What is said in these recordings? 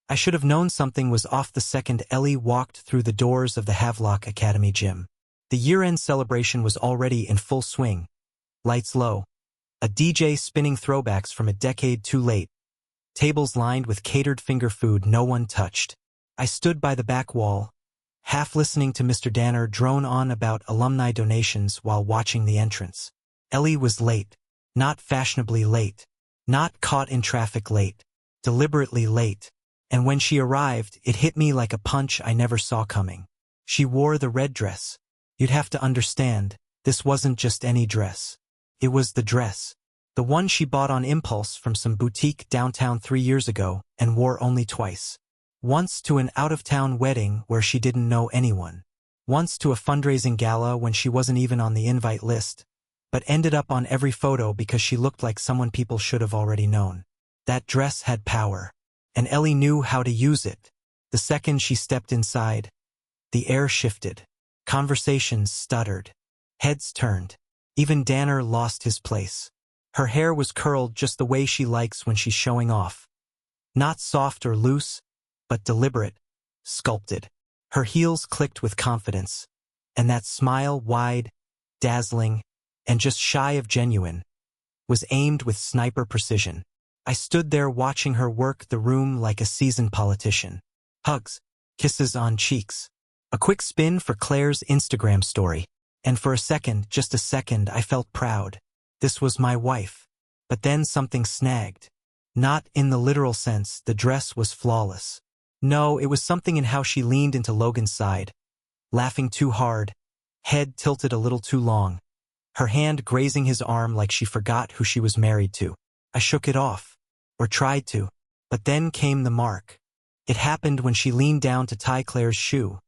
I should have known something was off the second Ellie walked through the doors of the Havelock Academy gym. The year-end celebration was already in full swing. Lights low. A DJ spinning throwbacks from a decade too late. Tables lined with catered finger food no one touched. I stood by the back wall, half listening to Mr. Danner drone on about alumni donations while watching the entrance. Ellie was late. Not fashionably late. Not caught in traffic late. Deliberately late. And when she arrived, it hit me like a punch I never saw coming. She wore the red dress. You'd have to understand, this wasn't just any dress. It was the dress. The one she bought on impulse from some boutique downtown 3 years ago and wore only twice. Once to an out-of-town wedding where she didn't know anyone. Once to a fundraising gala when she wasn't even on the invite list, but ended up on every photo because she looked like someone people should have already known. That dress had power, and Ellie knew how to use it. The second she stepped inside, the air shifted. Conversations stuttered. Heads turned. Even Danner lost his place. Her hair was curled just the way she likes when she's showing off. Not soft or loose, but deliberate, sculpted. Her heels clicked with confidence, and that smile, wide, dazzling, and just shy of genuine, was aimed with sniper precision. I stood there watching her work the room like a seasoned politician. Hugs, kisses on cheeks. A quick spin for Claire's Instagram story. And for a second, just a second, I felt proud. This was my wife. But then something snagged. Not in the literal sense, the dress was flawless. No, it was something in how she leaned into Logan's side, laughing too hard, head tilted a little too long, her hand grazing his arm like she forgot who she was married to. I shook it off, or tried to, but then came the mark. It happened when she leaned down to tie Claire's shoe.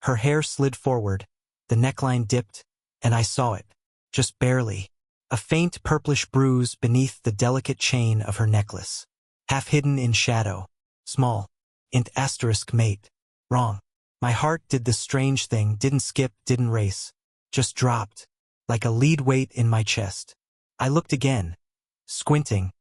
Her hair slid forward, the neckline dipped, and I saw it, just barely, a faint purplish bruise beneath the delicate chain of her necklace, half hidden in shadow, small. Int asterisk mate. Wrong. My heart did this strange thing, didn't skip, didn't race. Just dropped. Like a lead weight in my chest. I looked again. Squinting.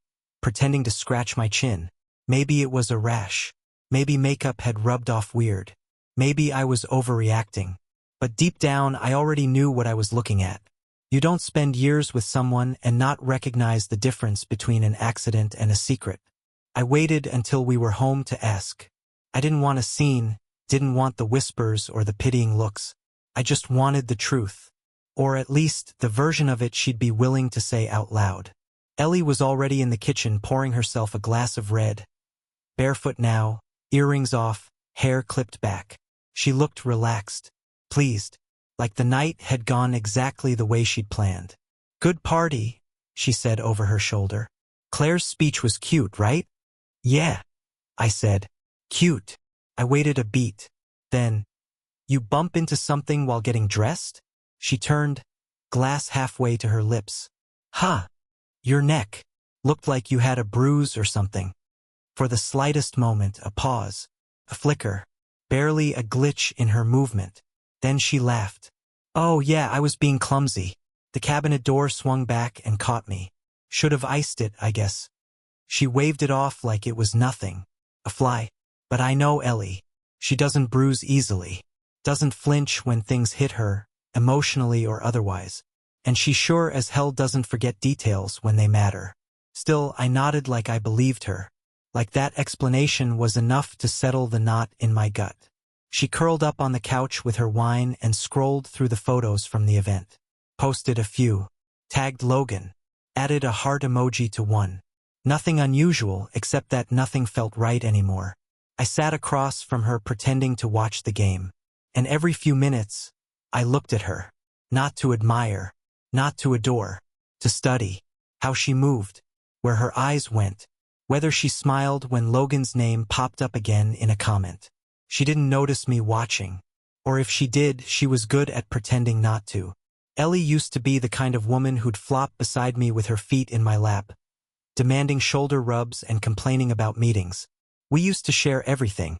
Pretending to scratch my chin. Maybe it was a rash. Maybe makeup had rubbed off weird. Maybe I was overreacting. But deep down, I already knew what I was looking at. You don't spend years with someone and not recognize the difference between an accident and a secret. I waited until we were home to ask. I didn't want a scene, didn't want the whispers or the pitying looks. I just wanted the truth. Or at least the version of it she'd be willing to say out loud. Ellie was already in the kitchen pouring herself a glass of red. Barefoot now, earrings off, hair clipped back. She looked relaxed, pleased, like the night had gone exactly the way she'd planned. Good party, she said over her shoulder. Claire's speech was cute, right? Yeah, I said. Cute. I waited a beat. Then, you bump into something while getting dressed? She turned, glass halfway to her lips. Huh. Your neck. Looked like you had a bruise or something. For the slightest moment, a pause. A flicker. Barely a glitch in her movement. Then she laughed. Oh yeah, I was being clumsy. The cabinet door swung back and caught me. Should have iced it, I guess. She waved it off like it was nothing. A fly. But I know Ellie. She doesn't bruise easily. Doesn't flinch when things hit her, emotionally or otherwise. And she sure as hell doesn't forget details when they matter. Still, I nodded like I believed her. Like that explanation was enough to settle the knot in my gut. She curled up on the couch with her wine and scrolled through the photos from the event. Posted a few. Tagged Logan. Added a heart emoji to one. Nothing unusual except that nothing felt right anymore. I sat across from her pretending to watch the game. And every few minutes, I looked at her. Not to admire. Not to adore. To study. How she moved. Where her eyes went. Whether she smiled when Logan's name popped up again in a comment. She didn't notice me watching. Or if she did, she was good at pretending not to. Ellie used to be the kind of woman who'd flop beside me with her feet in my lap, demanding shoulder rubs and complaining about meetings. We used to share everything,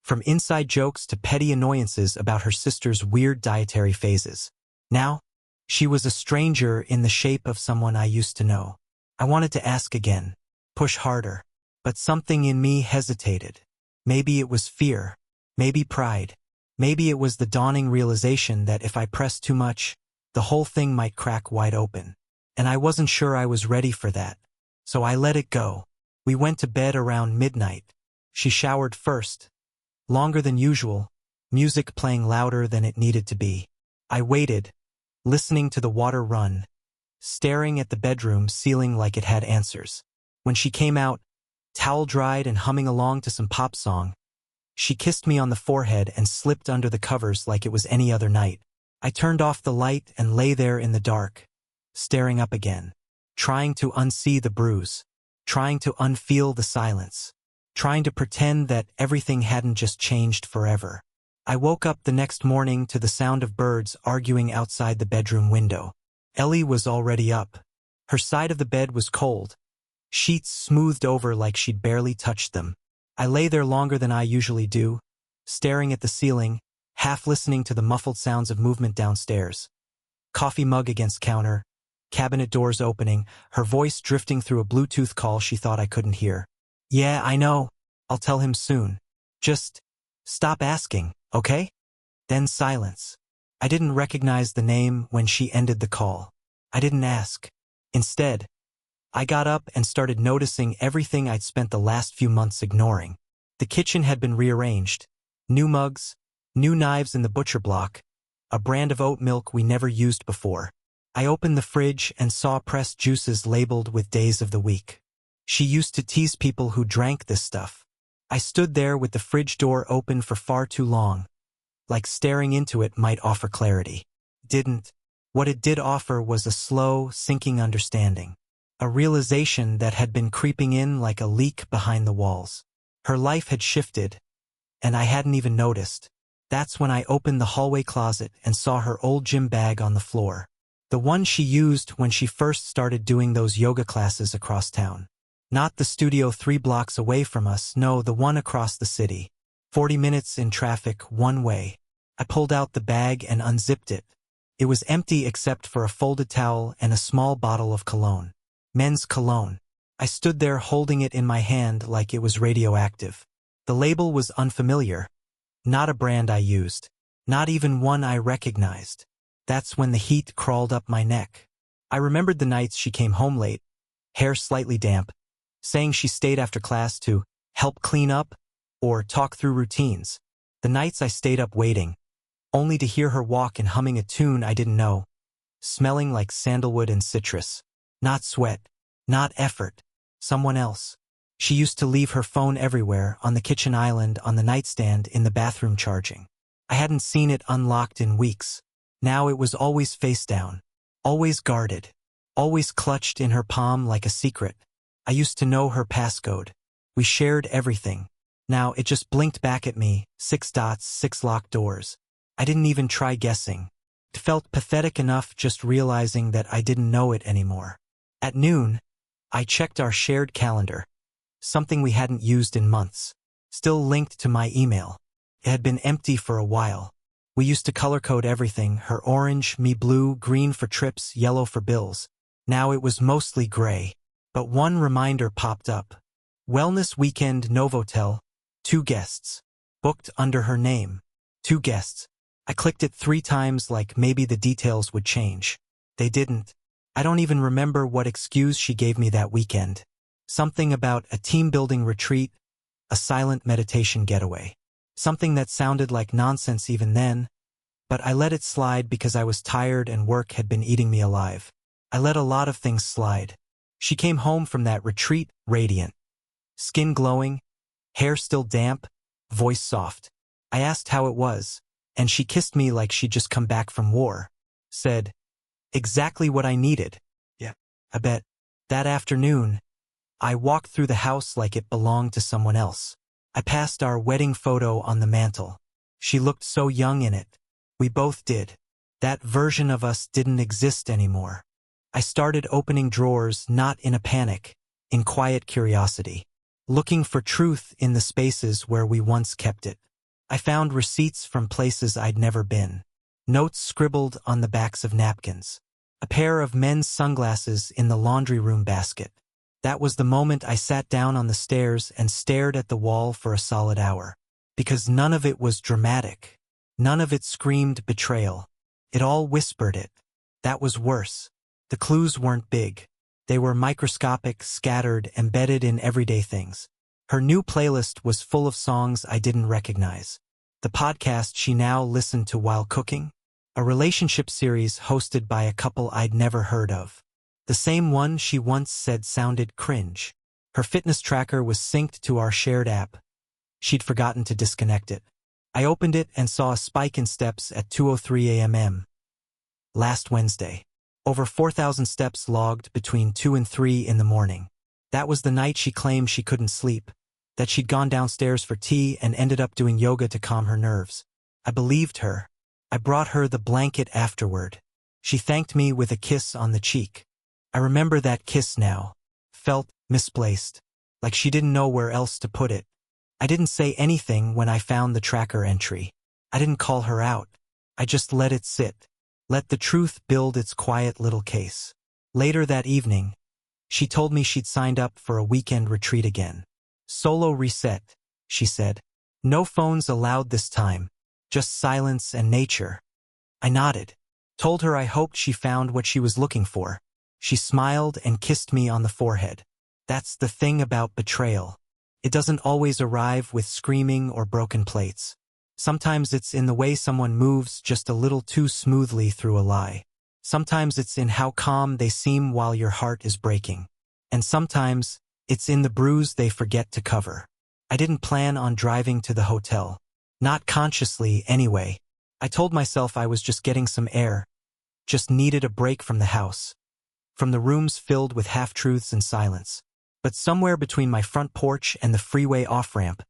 from inside jokes to petty annoyances about her sister's weird dietary phases. Now, she was a stranger in the shape of someone I used to know. I wanted to ask again, push harder, but something in me hesitated. Maybe it was fear. Maybe pride. Maybe it was the dawning realization that if I pressed too much, the whole thing might crack wide open. And I wasn't sure I was ready for that. So I let it go. We went to bed around midnight. She showered first. Longer than usual, music playing louder than it needed to be. I waited, listening to the water run, staring at the bedroom ceiling like it had answers. When she came out, towel dried and humming along to some pop song, she kissed me on the forehead and slipped under the covers like it was any other night. I turned off the light and lay there in the dark, staring up again, trying to unsee the bruise, trying to unfeel the silence, trying to pretend that everything hadn't just changed forever. I woke up the next morning to the sound of birds arguing outside the bedroom window. Ellie was already up. Her side of the bed was cold, sheets smoothed over like she'd barely touched them. I lay there longer than I usually do, staring at the ceiling, half listening to the muffled sounds of movement downstairs. Coffee mug against counter, cabinet doors opening, her voice drifting through a Bluetooth call she thought I couldn't hear. Yeah, I know. I'll tell him soon. Just stop asking, okay? Then silence. I didn't recognize the name when she ended the call. I didn't ask. Instead, I got up and started noticing everything I'd spent the last few months ignoring. The kitchen had been rearranged. New mugs, new knives in the butcher block, a brand of oat milk we never used before. I opened the fridge and saw pressed juices labeled with days of the week. She used to tease people who drank this stuff. I stood there with the fridge door open for far too long, like staring into it might offer clarity. Didn't. What it did offer was a slow, sinking understanding. A realization that had been creeping in like a leak behind the walls. Her life had shifted, and I hadn't even noticed. That's when I opened the hallway closet and saw her old gym bag on the floor. The one she used when she first started doing those yoga classes across town. Not the studio 3 blocks away from us, no, the one across the city. 40 minutes in traffic, one way. I pulled out the bag and unzipped it. It was empty except for a folded towel and a small bottle of cologne. Men's cologne. I stood there holding it in my hand like it was radioactive. The label was unfamiliar. Not a brand I used. Not even one I recognized. That's when the heat crawled up my neck. I remembered the nights she came home late, hair slightly damp, saying she stayed after class to help clean up or talk through routines. The nights I stayed up waiting, only to hear her walk and humming a tune I didn't know, smelling like sandalwood and citrus. Not sweat, not effort, someone else. She used to leave her phone everywhere, on the kitchen island, on the nightstand, in the bathroom charging. I hadn't seen it unlocked in weeks. Now it was always face down, always guarded, always clutched in her palm like a secret. I used to know her passcode. We shared everything. Now it just blinked back at me, 6 dots, 6 locked doors. I didn't even try guessing. It felt pathetic enough just realizing that I didn't know it anymore. At noon, I checked our shared calendar, something we hadn't used in months, still linked to my email. It had been empty for a while. We used to color code everything, her orange, me blue, green for trips, yellow for bills. Now it was mostly gray. But one reminder popped up. Wellness Weekend Novotel, 2 guests. Booked under her name. 2 guests. I clicked it 3 times like maybe the details would change. They didn't. I don't even remember what excuse she gave me that weekend. Something about a team-building retreat, a silent meditation getaway. Something that sounded like nonsense even then, but I let it slide because I was tired and work had been eating me alive. I let a lot of things slide. She came home from that retreat radiant. Skin glowing, hair still damp, voice soft. I asked how it was, and she kissed me like she'd just come back from war. Said, exactly what I needed. Yeah, I bet. That afternoon, I walked through the house like it belonged to someone else. I passed our wedding photo on the mantel. She looked so young in it. We both did. That version of us didn't exist anymore. I started opening drawers not in a panic, in quiet curiosity, looking for truth in the spaces where we once kept it. I found receipts from places I'd never been, notes scribbled on the backs of napkins, a pair of men's sunglasses in the laundry room basket. That was the moment I sat down on the stairs and stared at the wall for a solid hour. Because none of it was dramatic. None of it screamed betrayal. It all whispered it. That was worse. The clues weren't big. They were microscopic, scattered, embedded in everyday things. Her new playlist was full of songs I didn't recognize. The podcast she now listened to while cooking. A relationship series hosted by a couple I'd never heard of. The same one she once said sounded cringe. Her fitness tracker was synced to our shared app. She'd forgotten to disconnect it. I opened it and saw a spike in steps at 2:03 a.m. Last Wednesday. Over 4,000 steps logged between 2 and 3 in the morning. That was the night she claimed she couldn't sleep, that she'd gone downstairs for tea and ended up doing yoga to calm her nerves. I believed her. I brought her the blanket afterward. She thanked me with a kiss on the cheek. I remember that kiss now. Felt misplaced, like she didn't know where else to put it. I didn't say anything when I found the tracker entry. I didn't call her out. I just let it sit. Let the truth build its quiet little case. Later that evening, she told me she'd signed up for a weekend retreat again. Solo reset, she said. No phones allowed this time. Just silence and nature. I nodded. Told her I hoped she found what she was looking for. She smiled and kissed me on the forehead. That's the thing about betrayal. It doesn't always arrive with screaming or broken plates. Sometimes it's in the way someone moves just a little too smoothly through a lie. Sometimes it's in how calm they seem while your heart is breaking. And sometimes it's in the bruise they forget to cover. I didn't plan on driving to the hotel. Not consciously, anyway. I told myself I was just getting some air. Just needed a break from the house. From the rooms filled with half-truths and silence. But somewhere between my front porch and the freeway off-ramp,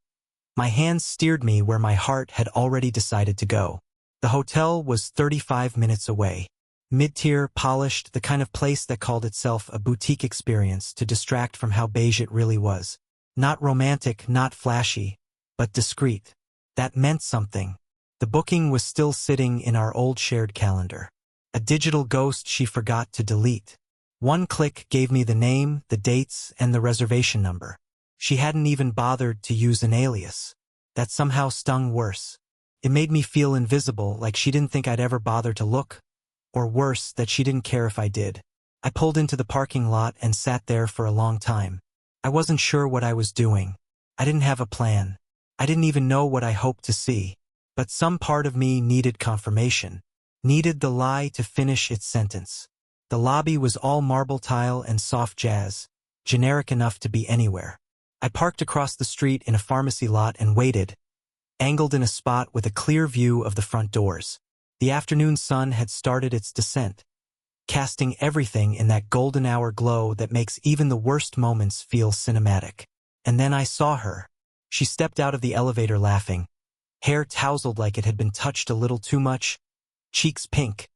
my hands steered me where my heart had already decided to go. The hotel was 35 minutes away. Mid-tier, polished, the kind of place that called itself a boutique experience to distract from how beige it really was. Not romantic, not flashy, but discreet. That meant something. The booking was still sitting in our old shared calendar. A digital ghost she forgot to delete. One click gave me the name, the dates, and the reservation number. She hadn't even bothered to use an alias. That somehow stung worse. It made me feel invisible, like she didn't think I'd ever bother to look. Or worse, that she didn't care if I did. I pulled into the parking lot and sat there for a long time. I wasn't sure what I was doing. I didn't have a plan. I didn't even know what I hoped to see. But some part of me needed confirmation. Needed the lie to finish its sentence. The lobby was all marble tile and soft jazz, generic enough to be anywhere. I parked across the street in a pharmacy lot and waited, angled in a spot with a clear view of the front doors. The afternoon sun had started its descent, casting everything in that golden hour glow that makes even the worst moments feel cinematic. And then I saw her. She stepped out of the elevator laughing, hair tousled like it had been touched a little too much, cheeks pink,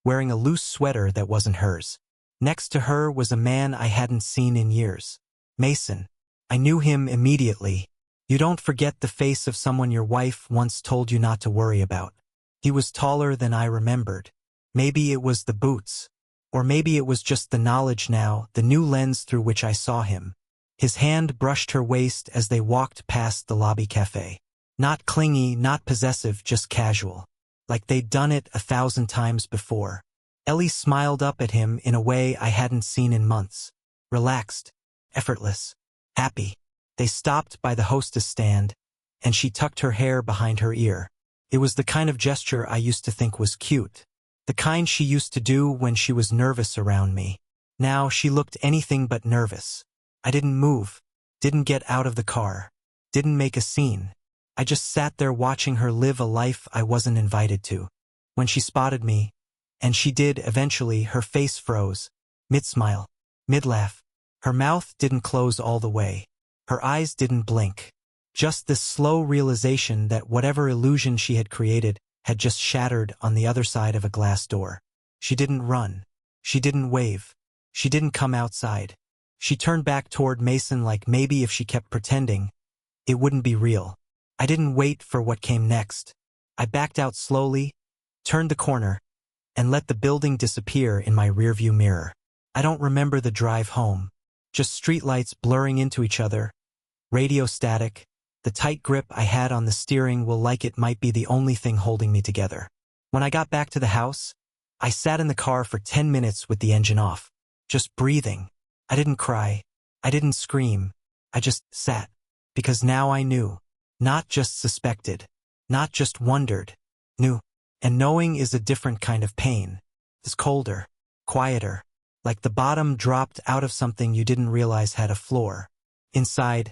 wearing a loose sweater that wasn't hers. Next to her was a man I hadn't seen in years. Mason. I knew him immediately. You don't forget the face of someone your wife once told you not to worry about. He was taller than I remembered. Maybe it was the boots. Or maybe it was just the knowledge now, the new lens through which I saw him. His hand brushed her waist as they walked past the lobby cafe. Not clingy, not possessive, just casual. Like they'd done it 1,000 times before. Ellie smiled up at him in a way I hadn't seen in months. Relaxed. Effortless. Happy. They stopped by the hostess stand, and she tucked her hair behind her ear. It was the kind of gesture I used to think was cute. The kind she used to do when she was nervous around me. Now she looked anything but nervous. I didn't move. Didn't get out of the car. Didn't make a scene. I just sat there watching her live a life I wasn't invited to. When she spotted me, and she did eventually, her face froze. Mid-smile. Mid-laugh. Her mouth didn't close all the way. Her eyes didn't blink. Just this slow realization that whatever illusion she had created had just shattered on the other side of a glass door. She didn't run. She didn't wave. She didn't come outside. She turned back toward Mason like maybe if she kept pretending, it wouldn't be real. I didn't wait for what came next. I backed out slowly, turned the corner, and let the building disappear in my rearview mirror. I don't remember the drive home. Just streetlights blurring into each other, radio static. The tight grip I had on the steering wheel like it might be the only thing holding me together. When I got back to the house, I sat in the car for 10 minutes with the engine off, just breathing. I didn't cry. I didn't scream. I just sat. Because now I knew. Not just suspected. Not just wondered. Knew. And knowing is a different kind of pain. It's colder. Quieter. Like the bottom dropped out of something you didn't realize had a floor. Inside,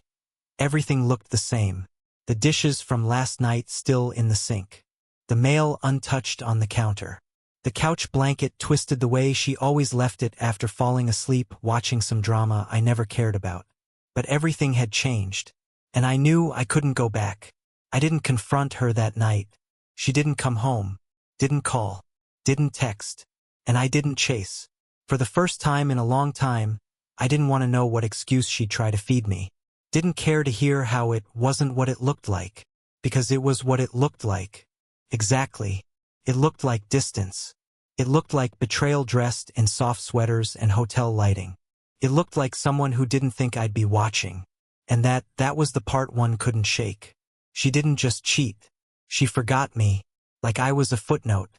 everything looked the same. The dishes from last night still in the sink. The mail untouched on the counter. The couch blanket twisted the way she always left it after falling asleep watching some drama I never cared about. But everything had changed. And I knew I couldn't go back. I didn't confront her that night. She didn't come home. Didn't call. Didn't text. And I didn't chase. For the first time in a long time, I didn't want to know what excuse she'd try to feed me. Didn't care to hear how it wasn't what it looked like. Because it was what it looked like. Exactly. It looked like distance. It looked like betrayal dressed in soft sweaters and hotel lighting. It looked like someone who didn't think I'd be watching. And that was the part one couldn't shake. She didn't just cheat. She forgot me. Like I was a footnote.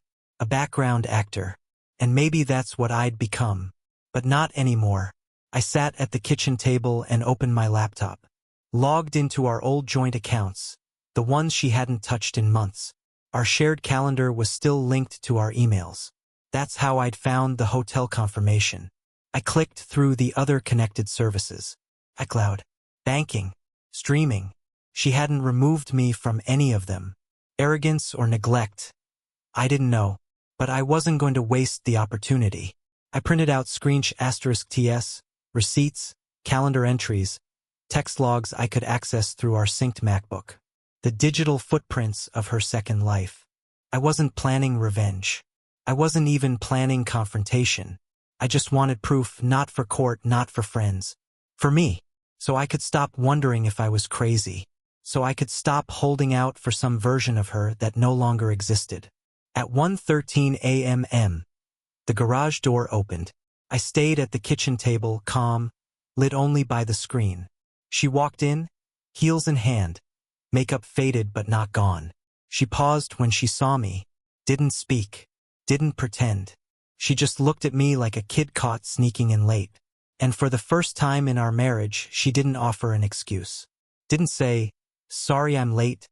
A background actor. And maybe that's what I'd become. But not anymore. I sat at the kitchen table and opened my laptop. Logged into our old joint accounts. The ones she hadn't touched in months. Our shared calendar was still linked to our emails. That's how I'd found the hotel confirmation. I clicked through the other connected services. iCloud. Banking. Streaming. She hadn't removed me from any of them. Arrogance or neglect. I didn't know. But I wasn't going to waste the opportunity. I printed out *TS, receipts, calendar entries, text logs I could access through our synced MacBook. The digital footprints of her second life. I wasn't planning revenge. I wasn't even planning confrontation. I just wanted proof, not for court, not for friends. For me. So I could stop wondering if I was crazy. So I could stop holding out for some version of her that no longer existed. At 1:13 a.m., the garage door opened. I stayed at the kitchen table, calm, lit only by the screen. She walked in, heels in hand, makeup faded but not gone. She paused when she saw me, didn't speak, didn't pretend. She just looked at me like a kid caught sneaking in late. And for the first time in our marriage, she didn't offer an excuse. Didn't say, "Sorry I'm late,"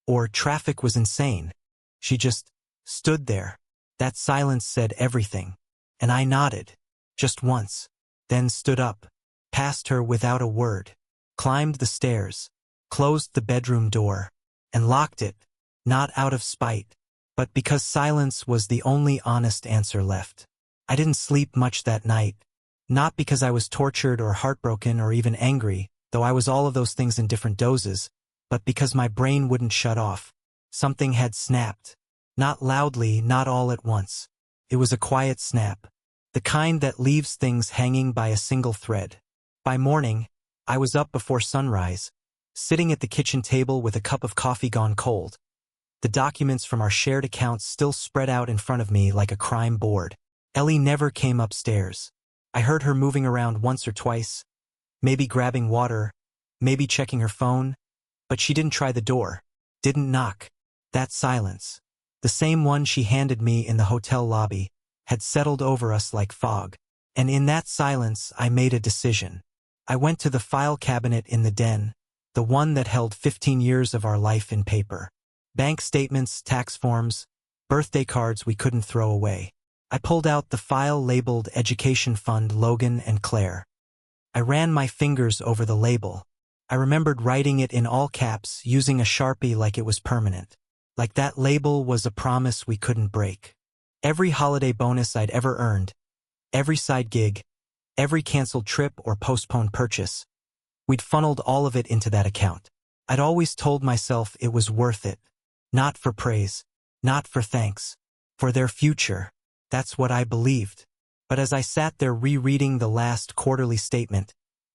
or "Traffic was insane." She just stood there. That silence said everything. And I nodded. Just once. Then stood up. Passed her without a word. Climbed the stairs. Closed the bedroom door. And locked it. Not out of spite. But because silence was the only honest answer left. I didn't sleep much that night. Not because I was tortured or heartbroken or even angry, though I was all of those things in different doses, but because my brain wouldn't shut off. Something had snapped. Not loudly, not all at once. It was a quiet snap. The kind that leaves things hanging by a single thread. By morning, I was up before sunrise, sitting at the kitchen table with a cup of coffee gone cold. The documents from our shared accounts still spread out in front of me like a crime board. Ellie never came upstairs. I heard her moving around once or twice, maybe grabbing water, maybe checking her phone, but she didn't try the door, didn't knock. That silence, the same one she handed me in the hotel lobby, had settled over us like fog. And in that silence, I made a decision. I went to the file cabinet in the den, the one that held 15 years of our life in paper. Bank statements, tax forms, birthday cards we couldn't throw away. I pulled out the file labeled Education Fund Logan and Claire. I ran my fingers over the label. I remembered writing it in all caps, using a Sharpie like it was permanent. Like that label was a promise we couldn't break. Every holiday bonus I'd ever earned, every side gig, every canceled trip or postponed purchase, we'd funneled all of it into that account. I'd always told myself it was worth it. Not for praise, not for thanks, for their future. That's what I believed. But as I sat there rereading the last quarterly statement,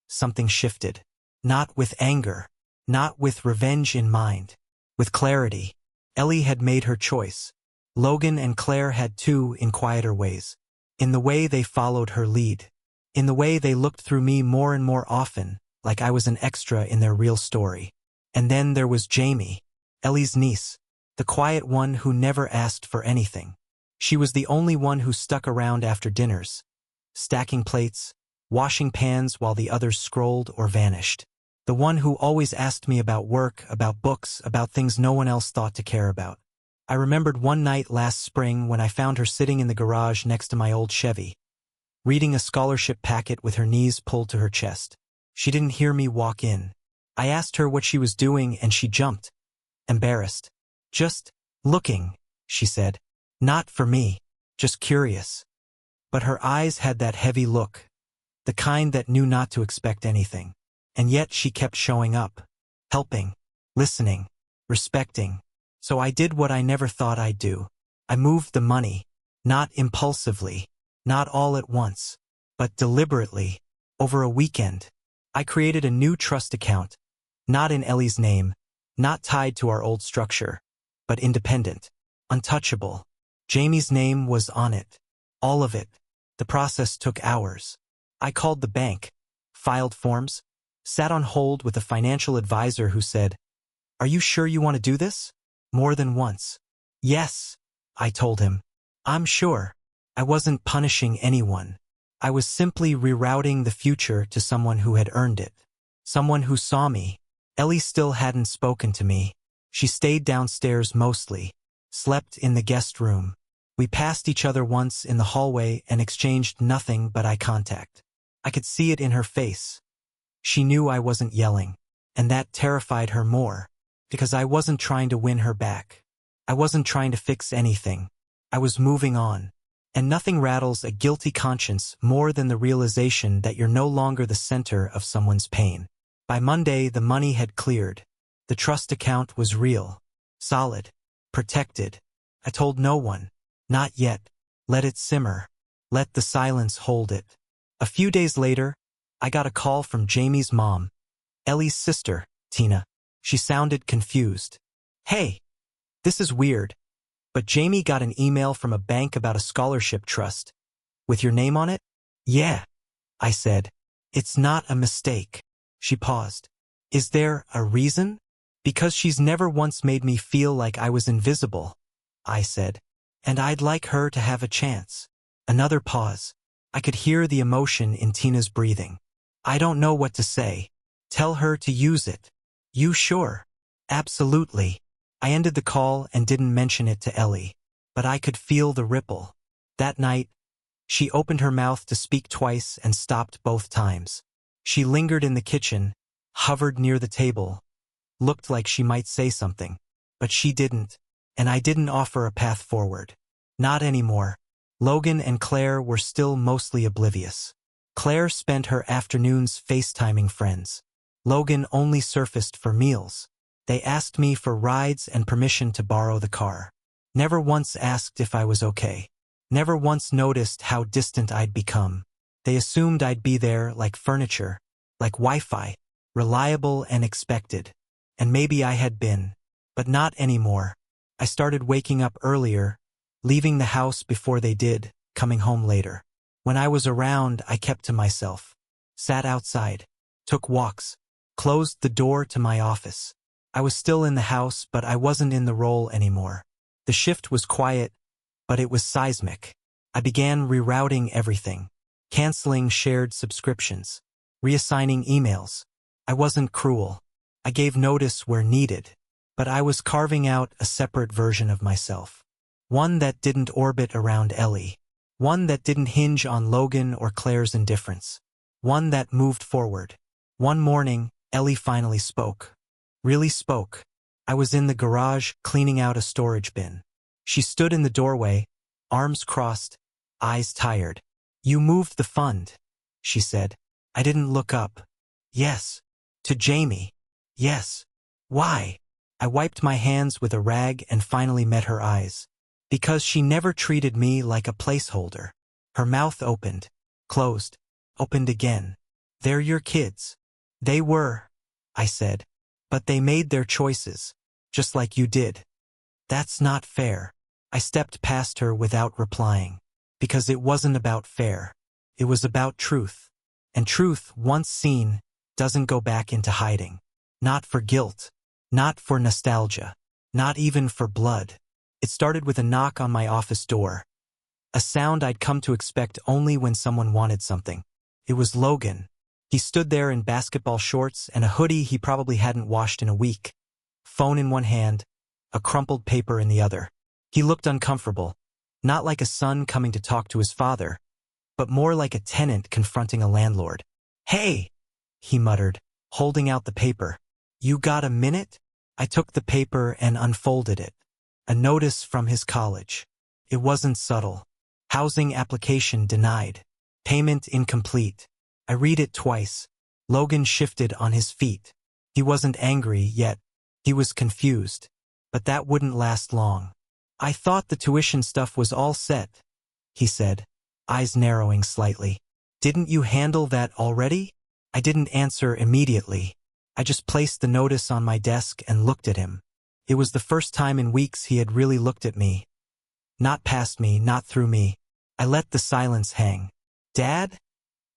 something shifted. Not with anger, not with revenge in mind, with clarity. Ellie had made her choice. Logan and Claire had too, in quieter ways. In the way they followed her lead. In the way they looked through me more and more often, like I was an extra in their real story. And then there was Jamie, Ellie's niece, the quiet one who never asked for anything. She was the only one who stuck around after dinners, stacking plates, washing pans while the others scrolled or vanished. The one who always asked me about work, about books, about things no one else thought to care about. I remembered one night last spring when I found her sitting in the garage next to my old Chevy, reading a scholarship packet with her knees pulled to her chest. She didn't hear me walk in. I asked her what she was doing and she jumped, embarrassed. "Just looking," she said. "Not for me, just curious." But her eyes had that heavy look, the kind that knew not to expect anything. And yet she kept showing up, helping, listening, respecting. So I did what I never thought I'd do. I moved the money, not impulsively, not all at once, but deliberately, over a weekend. I created a new trust account, not in Ellie's name, not tied to our old structure, but independent, untouchable. Jamie's name was on it, all of it. The process took hours. I called the bank, filed forms, sat on hold with a financial advisor who said, "Are you sure you want to do this?" More than once. "Yes," I told him. "I'm sure." I wasn't punishing anyone. I was simply rerouting the future to someone who had earned it. Someone who saw me. Ellie still hadn't spoken to me. She stayed downstairs mostly, slept in the guest room. We passed each other once in the hallway and exchanged nothing but eye contact. I could see it in her face. She knew I wasn't yelling, and that terrified her more, because I wasn't trying to win her back. I wasn't trying to fix anything. I was moving on. And nothing rattles a guilty conscience more than the realization that you're no longer the center of someone's pain. By Monday, the money had cleared. The trust account was real, solid, protected. I told no one. Not yet. Let it simmer. Let the silence hold it. A few days later, I got a call from Jamie's mom, Ellie's sister, Tina. She sounded confused. "Hey, this is weird, but Jamie got an email from a bank about a scholarship trust. With your name on it?" "Yeah," I said. "It's not a mistake." She paused. "Is there a reason?" "Because she's never once made me feel like I was invisible," I said. "And I'd like her to have a chance." Another pause. I could hear the emotion in Tina's breathing. "I don't know what to say. Tell her to use it." "You sure?" "Absolutely." I ended the call and didn't mention it to Ellie, but I could feel the ripple. That night, she opened her mouth to speak twice and stopped both times. She lingered in the kitchen, hovered near the table, looked like she might say something, but she didn't, and I didn't offer a path forward. Not anymore. Logan and Claire were still mostly oblivious. Claire spent her afternoons FaceTiming friends. Logan only surfaced for meals. They asked me for rides and permission to borrow the car. Never once asked if I was okay. Never once noticed how distant I'd become. They assumed I'd be there like furniture, like Wi-Fi, reliable and expected. And maybe I had been, but not anymore. I started waking up earlier, leaving the house before they did, coming home later. When I was around, I kept to myself. Sat outside, took walks, closed the door to my office. I was still in the house, but I wasn't in the role anymore. The shift was quiet, but it was seismic. I began rerouting everything, canceling shared subscriptions, reassigning emails. I wasn't cruel. I gave notice where needed, but I was carving out a separate version of myself. One that didn't orbit around Ellie. One that didn't hinge on Logan or Claire's indifference. One that moved forward. One morning, Ellie finally spoke. Really spoke. I was in the garage cleaning out a storage bin. She stood in the doorway, arms crossed, eyes tired. "You moved the fund," she said. I didn't look up. "Yes." "To Jamie." "Yes." "Why?" I wiped my hands with a rag and finally met her eyes. "Because she never treated me like a placeholder." Her mouth opened, closed, opened again. "They're your kids." "They were," I said. "But they made their choices, just like you did." "That's not fair." I stepped past her without replying. Because it wasn't about fair. It was about truth. And truth, once seen, doesn't go back into hiding. Not for guilt. Not for nostalgia. Not even for blood. It started with a knock on my office door. A sound I'd come to expect only when someone wanted something. It was Logan. He stood there in basketball shorts and a hoodie he probably hadn't washed in a week. Phone in one hand, a crumpled paper in the other. He looked uncomfortable. Not like a son coming to talk to his father, but more like a tenant confronting a landlord. "Hey," he muttered, holding out the paper. "You got a minute?" I took the paper and unfolded it. A notice from his college. It wasn't subtle. Housing application denied. Payment incomplete. I read it twice. Logan shifted on his feet. He wasn't angry yet. He was confused. But that wouldn't last long. "I thought the tuition stuff was all set," he said, eyes narrowing slightly. "Didn't you handle that already?" I didn't answer immediately. I just placed the notice on my desk and looked at him. It was the first time in weeks he had really looked at me. Not past me, not through me. I let the silence hang. "Dad?"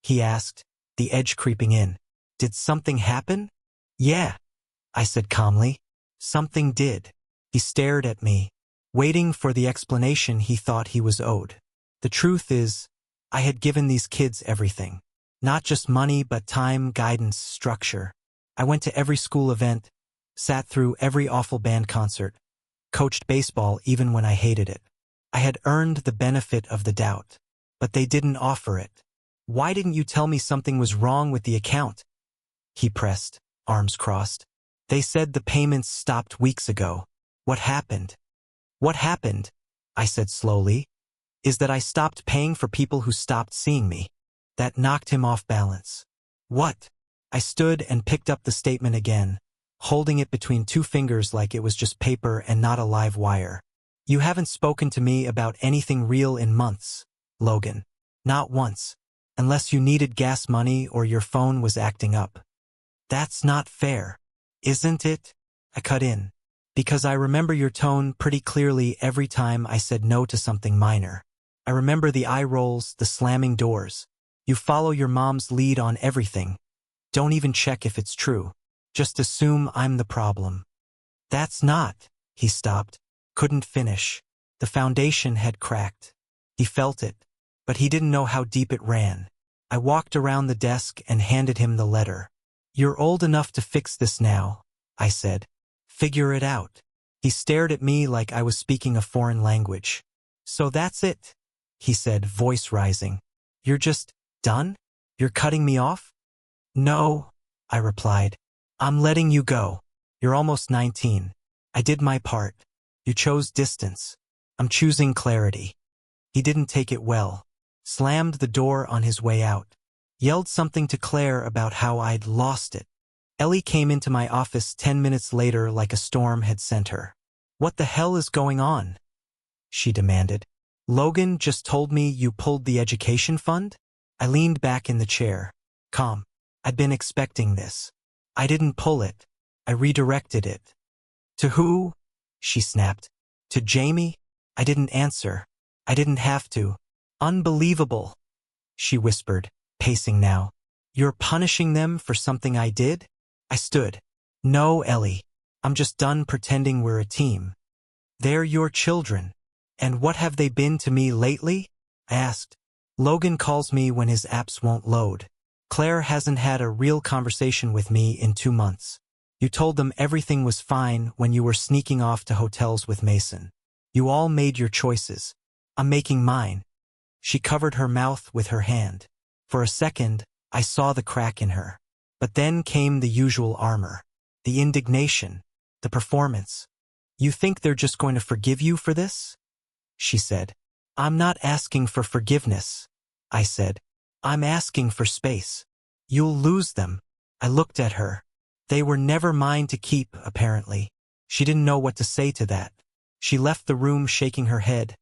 he asked, the edge creeping in. "Did something happen?" "Yeah," I said calmly. "Something did." He stared at me, waiting for the explanation he thought he was owed. The truth is, I had given these kids everything. Not just money, but time, guidance, structure. I went to every school event, sat through every awful band concert, coached baseball even when I hated it. I had earned the benefit of the doubt, but they didn't offer it. "Why didn't you tell me something was wrong with the account?" he pressed, arms crossed. "They said the payments stopped weeks ago. What happened?" "What happened," I said slowly, "is that I stopped paying for people who stopped seeing me." That knocked him off balance. "What?" I stood and picked up the statement again, holding it between two fingers like it was just paper and not a live wire. "You haven't spoken to me about anything real in months, Logan. Not once. Unless you needed gas money or your phone was acting up." "That's not fair, isn't it?" I cut in. "Because I remember your tone pretty clearly every time I said no to something minor. I remember the eye rolls, the slamming doors. You follow your mom's lead on everything. Don't even check if it's true. Just assume I'm the problem." "That's not," he stopped. Couldn't finish. The foundation had cracked. He felt it, but he didn't know how deep it ran. I walked around the desk and handed him the letter. "You're old enough to fix this now," I said. "Figure it out." He stared at me like I was speaking a foreign language. "So that's it," he said, voice rising. "You're just done? You're cutting me off?" "No," I replied. "I'm letting you go. You're almost 19. I did my part. You chose distance. I'm choosing clarity." He didn't take it well. Slammed the door on his way out. Yelled something to Claire about how I'd lost it. Ellie came into my office 10 minutes later like a storm had sent her. "What the hell is going on?" she demanded. "Logan just told me you pulled the education fund?" I leaned back in the chair, calm. I'd been expecting this. "I didn't pull it. I redirected it." "To who?" she snapped. "To Jamie?" I didn't answer. I didn't have to. "Unbelievable," she whispered, pacing now. "You're punishing them for something I did?" I stood. "No, Ellie. I'm just done pretending we're a team. They're your children. And what have they been to me lately?" I asked. "Logan calls me when his apps won't load. Claire hasn't had a real conversation with me in 2 months. You told them everything was fine when you were sneaking off to hotels with Mason. You all made your choices. I'm making mine." She covered her mouth with her hand. For a second, I saw the crack in her. But then came the usual armor. The indignation. The performance. "You think they're just going to forgive you for this?" she said. "I'm not asking for forgiveness," I said. "I'm asking for space. You'll lose them." I looked at her. They were never mine to keep, apparently. She didn't know what to say to that. She left the room shaking her head,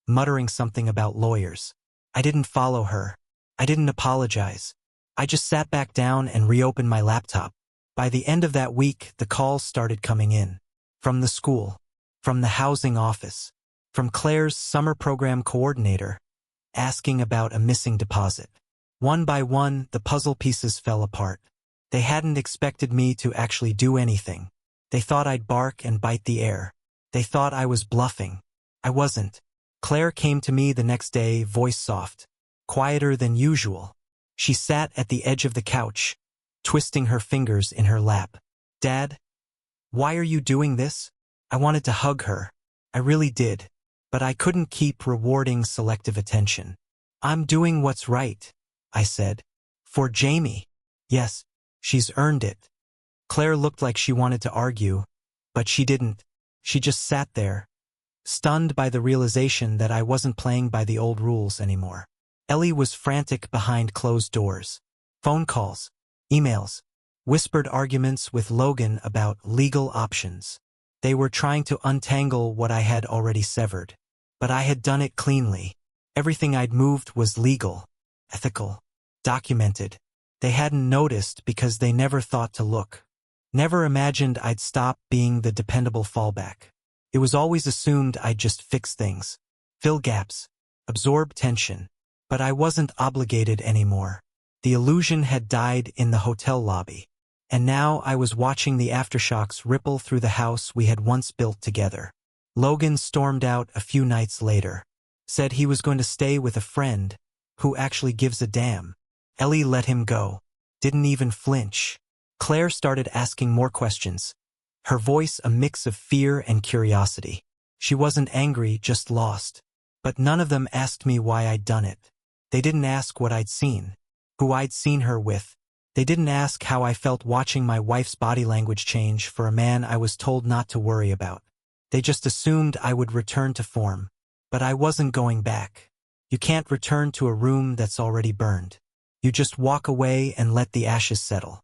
muttering something about lawyers. I didn't follow her. I didn't apologize. I just sat back down and reopened my laptop. By the end of that week, the calls started coming in. From the school. From the housing office. From Claire's summer program coordinator. Asking about a missing deposit. One by one, the puzzle pieces fell apart. They hadn't expected me to actually do anything. They thought I'd bark and bite the air. They thought I was bluffing. I wasn't. Claire came to me the next day, voice soft, quieter than usual. She sat at the edge of the couch, twisting her fingers in her lap. Dad, why are you doing this? I wanted to hug her. I really did. But I couldn't keep rewarding selective attention. I'm doing what's right, I said. For Jamie. Yes, she's earned it. Claire looked like she wanted to argue, but she didn't. She just sat there, stunned by the realization that I wasn't playing by the old rules anymore. Ellie was frantic behind closed doors. Phone calls, emails, whispered arguments with Logan about legal options. They were trying to untangle what I had already severed. But I had done it cleanly. Everything I'd moved was legal, ethical, documented. They hadn't noticed because they never thought to look. Never imagined I'd stop being the dependable fallback. It was always assumed I'd just fix things, fill gaps, absorb tension. But I wasn't obligated anymore. The illusion had died in the hotel lobby. And now I was watching the aftershocks ripple through the house we had once built together. Logan stormed out a few nights later. Said he was going to stay with a friend who actually gives a damn. Ellie let him go. Didn't even flinch. Claire started asking more questions, her voice a mix of fear and curiosity. She wasn't angry, just lost. But none of them asked me why I'd done it. They didn't ask what I'd seen, who I'd seen her with. They didn't ask how I felt watching my wife's body language change for a man I was told not to worry about. They just assumed I would return to form. But I wasn't going back. You can't return to a room that's already burned. You just walk away and let the ashes settle.